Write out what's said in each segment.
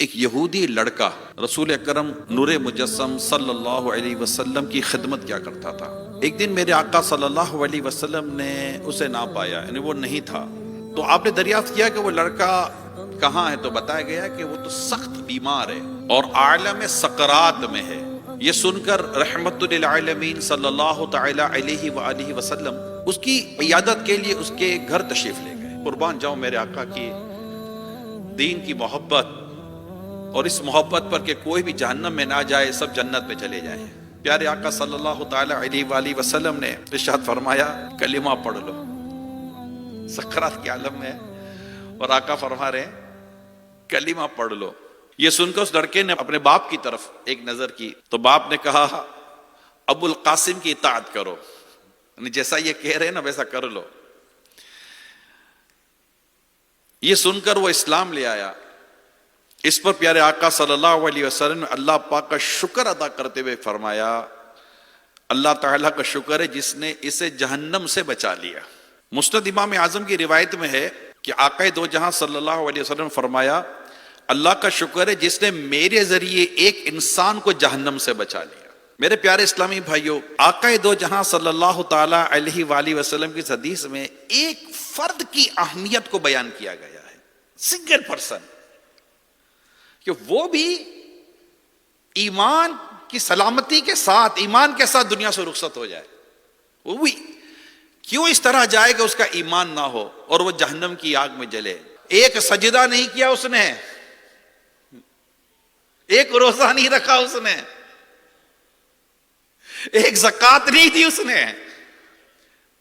ایک یہودی لڑکا رسول اکرم نور مجسم صلی اللہ علیہ وسلم کی خدمت کیا کرتا تھا۔ ایک دن میرے آقا صلی اللہ علیہ وسلم نے اسے نہ پایا، یعنی وہ نہیں تھا۔ تو آپ نے دریافت کیا کہ وہ لڑکا کہاں ہے، تو بتایا گیا کہ وہ تو سخت بیمار ہے اور عالم سکرات میں ہے۔ یہ سن کر رحمت للعالمین صلی اللہ تعالی علیہ وآلہ وسلم اس کی عیادت کے لیے اس کے گھر تشریف لے گئے۔ قربان جاؤں میرے آقا کی دین کی محبت اور اس محبت پر کہ کوئی بھی جہنم میں نہ جائے، سب جنت میں چلے جائیں۔ پیارے آقا صلی اللہ تعالی علیہ وآلہ وسلم نے ارشاد فرمایا کلمہ پڑھ لو، سکرات کے عالم میں، اور آقا فرما رہے ہیں کلمہ پڑھ لو۔ یہ سن کر اس لڑکے نے اپنے باپ کی طرف ایک نظر کی تو باپ نے کہا ابو القاسم کی اطاعت کرو، یعنی جیسا یہ کہہ رہے ہیں نا ویسا کر لو۔ یہ سن کر وہ اسلام لے آیا۔ اس پر پیارے آقا صلی اللہ علیہ وسلم نے اللہ پاک کا شکر ادا کرتے ہوئے فرمایا اللہ تعالیٰ کا شکر ہے جس نے اسے جہنم سے بچا لیا۔ مسند امام اعظم کی روایت میں ہے کہ آقا دو جہاں صلی اللہ علیہ وسلم نے فرمایا اللہ کا شکر ہے جس نے میرے ذریعے ایک انسان کو جہنم سے بچا لیا۔ میرے پیارے اسلامی بھائیوں، آقا دو جہاں صلی اللہ تعالی علیہ وآلہ وسلم کی حدیث میں ایک فرد کی اہمیت کو بیان کیا گیا ہے، سنگل پرسن، کہ وہ بھی ایمان کی سلامتی کے ساتھ، ایمان کے ساتھ دنیا سے رخصت ہو جائے۔ وہ بھی کیوں اس طرح جائے کہ اس کا ایمان نہ ہو اور وہ جہنم کی آگ میں جلے۔ ایک سجدہ نہیں کیا اس نے، ایک روزہ نہیں رکھا اس نے، ایک زکوٰۃ نہیں دی اس نے،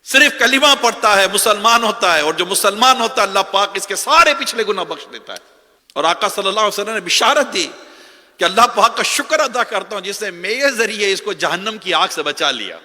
صرف کلمہ پڑھتا ہے مسلمان ہوتا ہے، اور جو مسلمان ہوتا ہے اللہ پاک اس کے سارے پچھلے گناہ بخش دیتا ہے۔ اور آقا صلی اللہ علیہ وسلم نے بشارت دی کہ اللہ پاک کا شکر ادا کرتا ہوں جس نے میرے ذریعے اس کو جہنم کی آگ سے بچا لیا۔